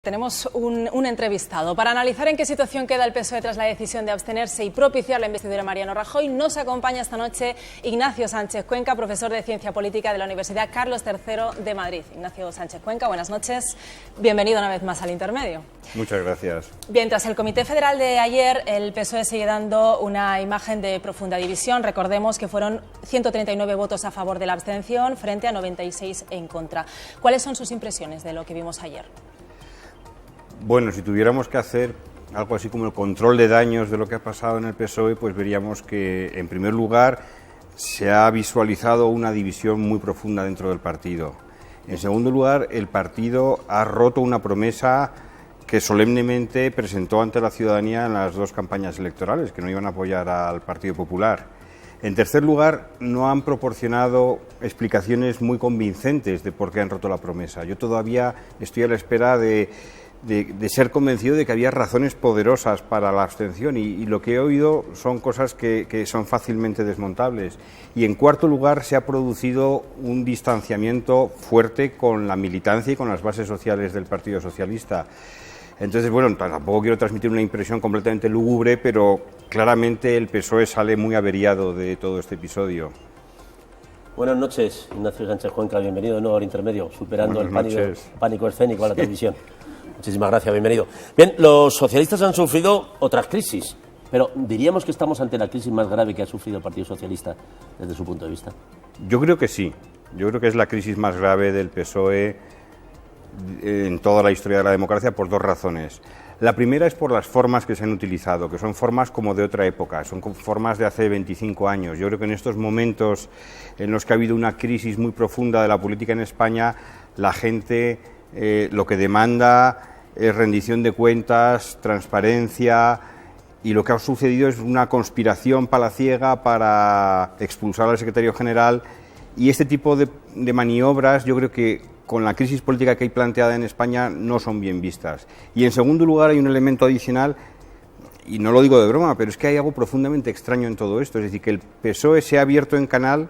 Tenemos un entrevistado. Para analizar en qué situación queda el PSOE tras la decisión de abstenerse y propiciar la investidura de Mariano Rajoy, nos acompaña esta noche Ignacio Sánchez Cuenca, profesor de Ciencia Política de la Universidad Carlos III de Madrid. Ignacio Sánchez Cuenca, buenas noches. Bienvenido una vez más al Intermedio. Muchas gracias. Bien, tras el Comité Federal de ayer, el PSOE sigue dando una imagen de profunda división. Recordemos que fueron 139 votos a favor de la abstención frente a 96 en contra. ¿Cuáles son sus impresiones de lo que vimos ayer? Bueno, si tuviéramos que hacer algo así como el control de daños de lo que ha pasado en el PSOE, pues veríamos que, en primer lugar, se ha visualizado una división muy profunda dentro del partido. En segundo lugar, el partido ha roto una promesa que solemnemente presentó ante la ciudadanía en las dos campañas electorales, que no iban a apoyar al Partido Popular. En tercer lugar, no han proporcionado explicaciones muy convincentes de por qué han roto la promesa. Yo todavía estoy a la espera de ser convencido de que había razones poderosas para la abstención y lo que he oído son cosas que son fácilmente desmontables. Y en cuarto lugar, se ha producido un distanciamiento fuerte con la militancia y con las bases sociales del Partido Socialista. Entonces, bueno, tampoco quiero transmitir una impresión completamente lúgubre, pero claramente el PSOE sale muy averiado de todo este episodio. Buenas noches, Ignacio Sánchez Cuenca, bienvenido de nuevo al Intermedio, superando el pánico escénico a la televisión. Muchísimas gracias, bienvenido. Bien, los socialistas han sufrido otras crisis, pero diríamos que estamos ante la crisis más grave que ha sufrido el Partido Socialista desde su punto de vista. Yo creo que sí. Yo creo que es la crisis más grave del PSOE en toda la historia de la democracia por dos razones. La primera es por las formas que se han utilizado, que son formas como de otra época, son formas de hace 25 años. Yo creo que en estos momentos en los que ha habido una crisis muy profunda de la política en España, la gente lo que demanda es rendición de cuentas, transparencia, y lo que ha sucedido es una conspiración palaciega para expulsar al secretario general, y este tipo de maniobras yo creo que con la crisis política que hay planteada en España no son bien vistas. Y en segundo lugar hay un elemento adicional, y no lo digo de broma, pero es que hay algo profundamente extraño en todo esto, es decir, que el PSOE se ha abierto en canal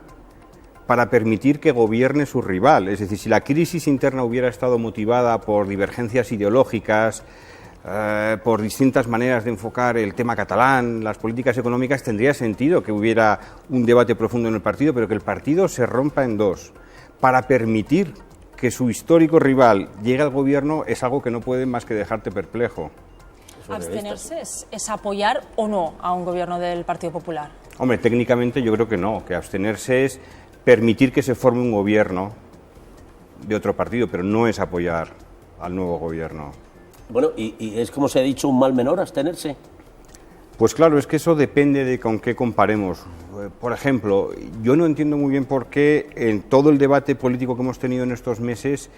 para permitir que gobierne su rival. Es decir, si la crisis interna hubiera estado motivada por divergencias ideológicas, por distintas maneras de enfocar el tema catalán, las políticas económicas, tendría sentido que hubiera un debate profundo en el partido, pero que el partido se rompa en dos para permitir que su histórico rival llegue al gobierno es algo que no puede más que dejarte perplejo. ¿Abstenerse es apoyar o no a un gobierno del Partido Popular? Hombre, técnicamente yo creo que no, que abstenerse es permitir que se forme un gobierno de otro partido, pero no es apoyar al nuevo gobierno. Bueno, ¿y es, como se ha dicho, un mal menor abstenerse? Pues claro, es que eso depende de con qué comparemos. Por ejemplo, yo no entiendo muy bien por qué en todo el debate político que hemos tenido en estos meses,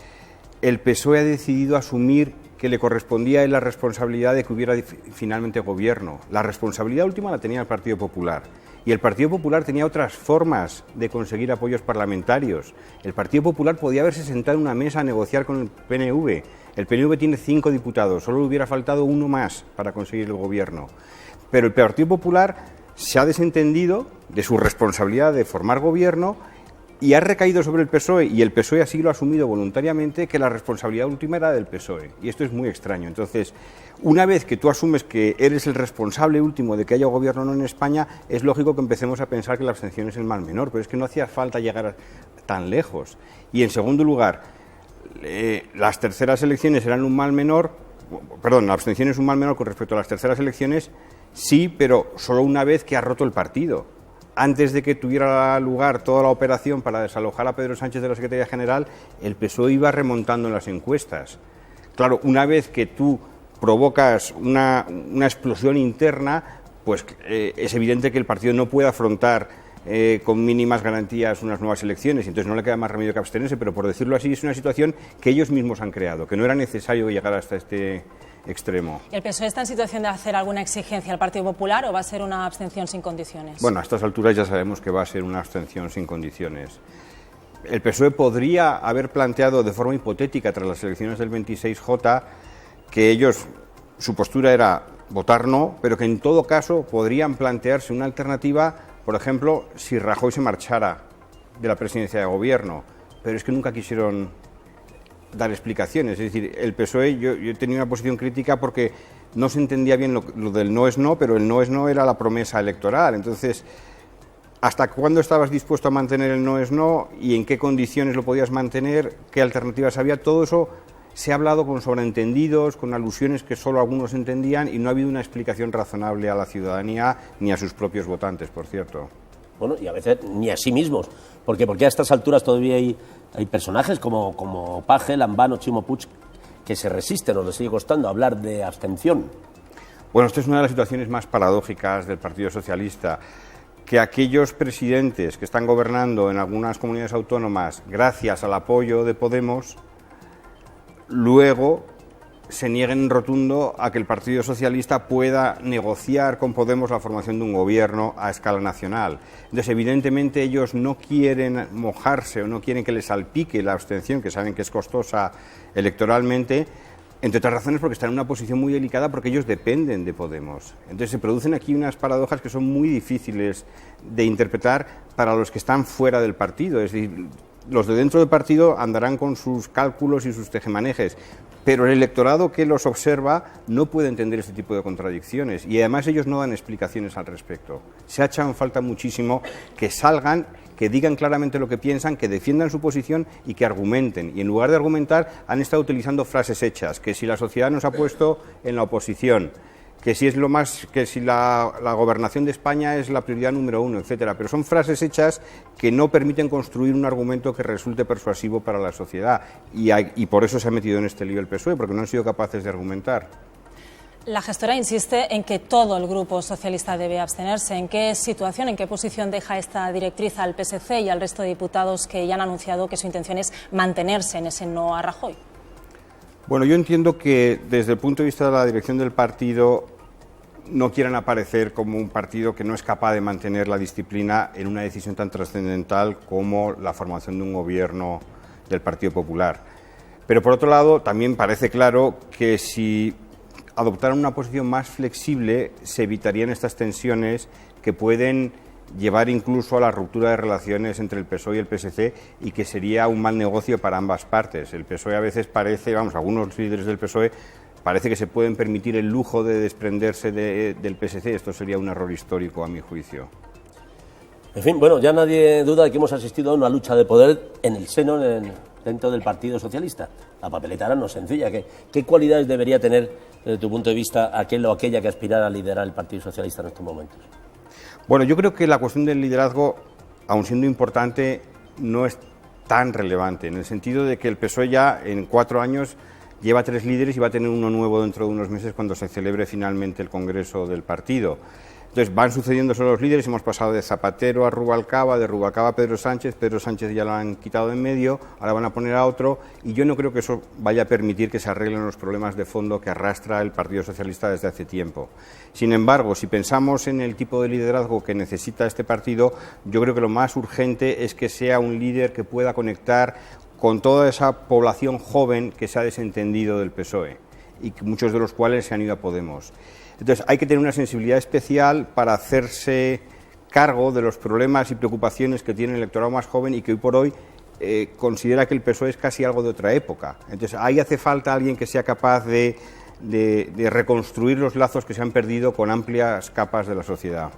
el PSOE ha decidido asumir que le correspondía a él la responsabilidad de que hubiera finalmente gobierno. La responsabilidad última la tenía el Partido Popular. Y el Partido Popular tenía otras formas de conseguir apoyos parlamentarios. El Partido Popular podía haberse sentado en una mesa a negociar con el PNV. El PNV tiene 5 diputados, solo le hubiera faltado uno más para conseguir el gobierno. Pero el Partido Popular se ha desentendido de su responsabilidad de formar gobierno y ha recaído sobre el PSOE, y el PSOE así lo ha asumido voluntariamente, que la responsabilidad última era del PSOE. Y esto es muy extraño. Entonces, una vez que tú asumes que eres el responsable último de que haya gobierno o no en España, es lógico que empecemos a pensar que la abstención es el mal menor, pero es que no hacía falta llegar tan lejos. Y en segundo lugar, las terceras elecciones eran un mal menor, perdón, la abstención es un mal menor con respecto a las terceras elecciones, sí, pero solo una vez que ha roto el partido. Antes de que tuviera lugar toda la operación para desalojar a Pedro Sánchez de la Secretaría General, el PSOE iba remontando en las encuestas. Claro, una vez que tú provocas una explosión interna, pues es evidente que el partido no puede afrontar con mínimas garantías unas nuevas elecciones, entonces no le queda más remedio que abstenerse, pero por decirlo así, es una situación que ellos mismos han creado, que no era necesario llegar hasta este extremo. ¿El PSOE está en situación de hacer alguna exigencia al Partido Popular o va a ser una abstención sin condiciones? Bueno, a estas alturas ya sabemos que va a ser una abstención sin condiciones. El PSOE podría haber planteado de forma hipotética tras las elecciones del 26J que ellos, su postura era votar no, pero que en todo caso podrían plantearse una alternativa, por ejemplo, si Rajoy se marchara de la presidencia de gobierno, pero es que nunca quisieron dar explicaciones. Es decir, el PSOE, yo he tenido una posición crítica porque no se entendía bien lo del no es no, pero el no es no era la promesa electoral. Entonces, ¿hasta cuándo estabas dispuesto a mantener el no es no y en qué condiciones lo podías mantener? ¿Qué alternativas había? Todo eso se ha hablado con sobreentendidos, con alusiones que solo algunos entendían y no ha habido una explicación razonable a la ciudadanía ni a sus propios votantes, por cierto. Bueno, y a veces ni a sí mismos, porque a estas alturas todavía hay personajes como Paje, Lambano, Chimo Puig, que se resisten o les sigue costando hablar de abstención. Bueno, esta es una de las situaciones más paradójicas del Partido Socialista, que aquellos presidentes que están gobernando en algunas comunidades autónomas gracias al apoyo de Podemos, luego se nieguen en rotundo a que el Partido Socialista pueda negociar con Podemos la formación de un gobierno a escala nacional. Entonces, evidentemente, ellos no quieren mojarse o no quieren que les salpique la abstención, que saben que es costosa electoralmente, entre otras razones porque están en una posición muy delicada porque ellos dependen de Podemos. Entonces, se producen aquí unas paradojas que son muy difíciles de interpretar para los que están fuera del partido. Es decir, los de dentro del partido andarán con sus cálculos y sus tejemanejes, pero el electorado que los observa no puede entender este tipo de contradicciones y además ellos no dan explicaciones al respecto. Se ha echado en falta muchísimo que salgan, que digan claramente lo que piensan, que defiendan su posición y que argumenten. Y en lugar de argumentar han estado utilizando frases hechas, que si la sociedad nos ha puesto en la oposición, que si la gobernación de España es la prioridad número 1, etcétera. Pero son frases hechas que no permiten construir un argumento que resulte persuasivo para la sociedad. Y por eso se ha metido en este lío el PSOE, porque no han sido capaces de argumentar. La gestora insiste en que todo el Grupo Socialista debe abstenerse. ¿En qué situación, en qué posición deja esta directriz al PSC y al resto de diputados que ya han anunciado que su intención es mantenerse en ese no a Rajoy? Bueno, yo entiendo que desde el punto de vista de la dirección del partido no quieran aparecer como un partido que no es capaz de mantener la disciplina en una decisión tan trascendental como la formación de un gobierno del Partido Popular. Pero por otro lado, también parece claro que si adoptaran una posición más flexible se evitarían estas tensiones que pueden llevar incluso a la ruptura de relaciones entre el PSOE y el PSC y que sería un mal negocio para ambas partes. El PSOE a veces parece, algunos líderes del PSOE parece que se pueden permitir el lujo de desprenderse del PSC. Esto sería un error histórico a mi juicio. En fin, bueno, ya nadie duda de que hemos asistido a una lucha de poder en el seno, dentro del Partido Socialista. La papeleta ahora no es sencilla. ¿Qué cualidades debería tener, desde tu punto de vista, aquel o aquella que aspirara a liderar el Partido Socialista en estos momentos? Bueno, yo creo que la cuestión del liderazgo, aun siendo importante, no es tan relevante, en el sentido de que el PSOE ya en 4 años lleva 3 líderes y va a tener uno nuevo dentro de unos meses cuando se celebre finalmente el Congreso del partido. Entonces van sucediendo solo los líderes, hemos pasado de Zapatero a Rubalcaba, de Rubalcaba a Pedro Sánchez ya lo han quitado de en medio, ahora van a poner a otro y yo no creo que eso vaya a permitir que se arreglen los problemas de fondo que arrastra el Partido Socialista desde hace tiempo. Sin embargo, si pensamos en el tipo de liderazgo que necesita este partido, yo creo que lo más urgente es que sea un líder que pueda conectar con toda esa población joven que se ha desentendido del PSOE y que muchos de los cuales se han ido a Podemos. Entonces hay que tener una sensibilidad especial para hacerse cargo de los problemas y preocupaciones que tiene el electorado más joven y que hoy por hoy considera que el PSOE es casi algo de otra época. Entonces ahí hace falta alguien que sea capaz de reconstruir los lazos que se han perdido con amplias capas de la sociedad.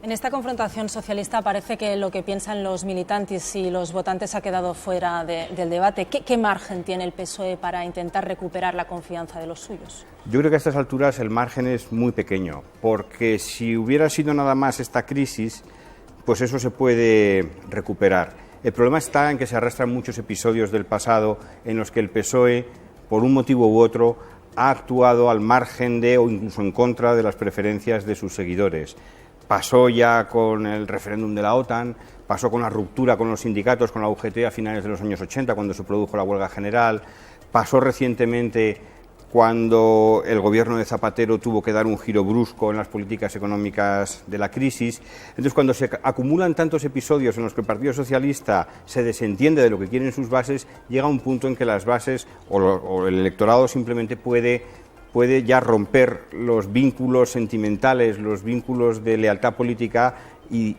En esta confrontación socialista parece que lo que piensan los militantes y los votantes ha quedado fuera del debate. ¿Qué margen tiene el PSOE para intentar recuperar la confianza de los suyos? Yo creo que a estas alturas el margen es muy pequeño, porque si hubiera sido nada más esta crisis, pues eso se puede recuperar. El problema está en que se arrastran muchos episodios del pasado en los que el PSOE, por un motivo u otro, ha actuado al margen de o incluso en contra de las preferencias de sus seguidores. Pasó ya con el referéndum de la OTAN, pasó con la ruptura con los sindicatos, con la UGT a finales de los años 80, cuando se produjo la huelga general, pasó recientemente cuando el gobierno de Zapatero tuvo que dar un giro brusco en las políticas económicas de la crisis. Entonces, cuando se acumulan tantos episodios en los que el Partido Socialista se desentiende de lo que quieren sus bases, llega un punto en que las bases o el electorado simplemente puede ya romper los vínculos sentimentales, los vínculos de lealtad política y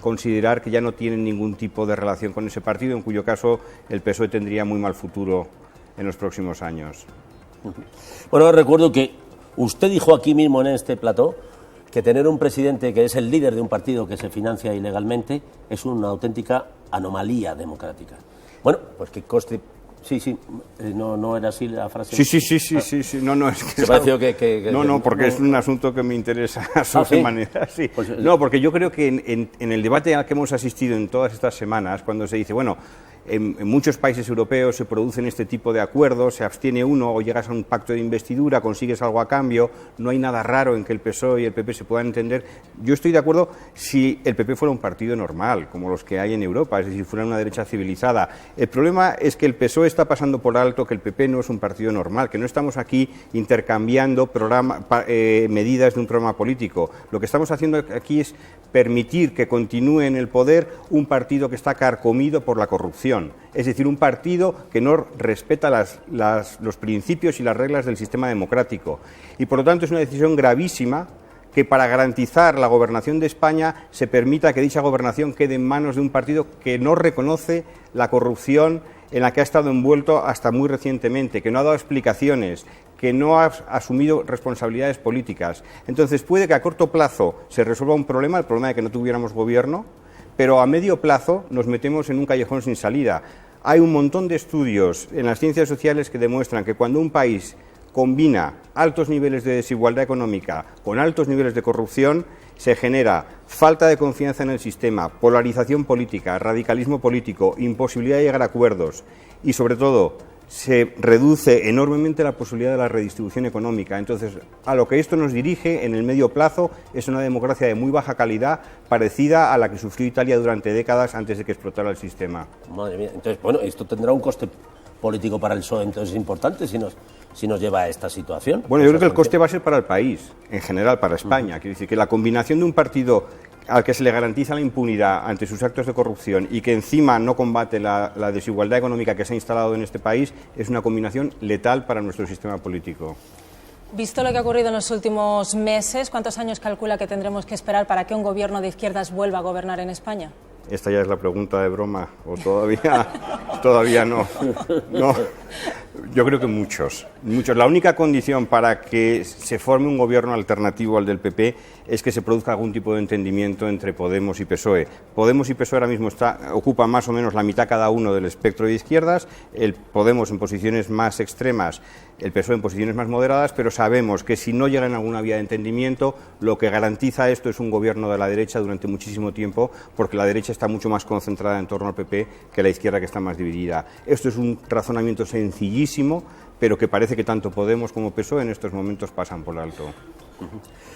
considerar que ya no tienen ningún tipo de relación con ese partido, en cuyo caso el PSOE tendría muy mal futuro en los próximos años. Bueno, recuerdo que usted dijo aquí mismo en este plató que tener un presidente que es el líder de un partido que se financia ilegalmente es una auténtica anomalía democrática. Bueno, pues que coste... Sí, no era así la frase. Sí. No, es que... ¿Se pareció que no, porque es un asunto que me interesa sobremanera. Sí. Pues, no, porque yo creo que en el debate al que hemos asistido en todas estas semanas, cuando se dice, bueno, en muchos países europeos se producen este tipo de acuerdos, se abstiene uno o llegas a un pacto de investidura, consigues algo a cambio, no hay nada raro en que el PSOE y el PP se puedan entender. Yo estoy de acuerdo si el PP fuera un partido normal, como los que hay en Europa, es decir, fuera una derecha civilizada. El problema es que el PSOE está pasando por alto que el PP no es un partido normal, que no estamos aquí intercambiando medidas de un programa político. Lo que estamos haciendo aquí es permitir que continúe en el poder un partido que está carcomido por la corrupción. Es decir, un partido que no respeta los principios y las reglas del sistema democrático. Y por lo tanto es una decisión gravísima que para garantizar la gobernación de España se permita que dicha gobernación quede en manos de un partido que no reconoce la corrupción en la que ha estado envuelto hasta muy recientemente, que no ha dado explicaciones, que no ha asumido responsabilidades políticas. Entonces puede que a corto plazo se resuelva un problema, el problema de que no tuviéramos gobierno, pero a medio plazo nos metemos en un callejón sin salida. Hay un montón de estudios en las ciencias sociales que demuestran que cuando un país combina altos niveles de desigualdad económica con altos niveles de corrupción, se genera falta de confianza en el sistema, polarización política, radicalismo político, imposibilidad de llegar a acuerdos y, sobre todo, se reduce enormemente la posibilidad de la redistribución económica. Entonces, a lo que esto nos dirige en el medio plazo es una democracia de muy baja calidad, parecida a la que sufrió Italia durante décadas antes de que explotara el sistema. Madre mía, entonces, bueno, esto tendrá un coste político para el PSOE, entonces importante si nos lleva a esta situación. Bueno, yo creo que el coste va a ser para el país, en general, para España. Quiere decir que la combinación de un partido al que se le garantiza la impunidad ante sus actos de corrupción y que encima no combate la desigualdad económica que se ha instalado en este país es una combinación letal para nuestro sistema político. Visto lo que ha ocurrido en los últimos meses, ¿cuántos años calcula que tendremos que esperar para que un gobierno de izquierdas vuelva a gobernar en España? Esta ya es la pregunta de broma, o todavía no. No, yo creo que muchos. La única condición para que se forme un gobierno alternativo al del PP es que se produzca algún tipo de entendimiento entre Podemos y PSOE. Podemos y PSOE ahora mismo ocupan más o menos la mitad cada uno del espectro de izquierdas, el Podemos en posiciones más extremas, el PSOE en posiciones más moderadas, pero sabemos que si no llegan a alguna vía de entendimiento, lo que garantiza esto es un gobierno de la derecha durante muchísimo tiempo, porque la derecha está mucho más concentrada en torno al PP que la izquierda, que está más dividida. Esto es un razonamiento sencillísimo, pero que parece que tanto Podemos como PSOE en estos momentos pasan por alto.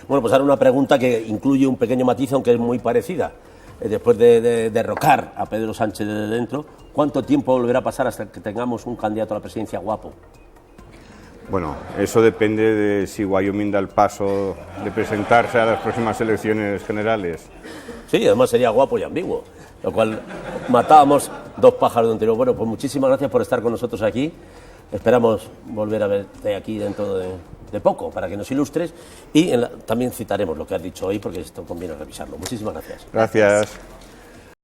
Bueno, pues ahora una pregunta que incluye un pequeño matiz, aunque es muy parecida. Después de derrocar a Pedro Sánchez desde dentro, ¿cuánto tiempo volverá a pasar hasta que tengamos un candidato a la presidencia guapo? Bueno, eso depende de si Wyoming da el paso de presentarse a las próximas elecciones generales. Sí, además sería guapo y ambiguo, lo cual matábamos dos pájaros de un tiro. Bueno, pues muchísimas gracias por estar con nosotros aquí. Esperamos volver a verte aquí dentro de poco para que nos ilustres y también citaremos lo que has dicho hoy porque esto conviene revisarlo. Muchísimas gracias. Gracias.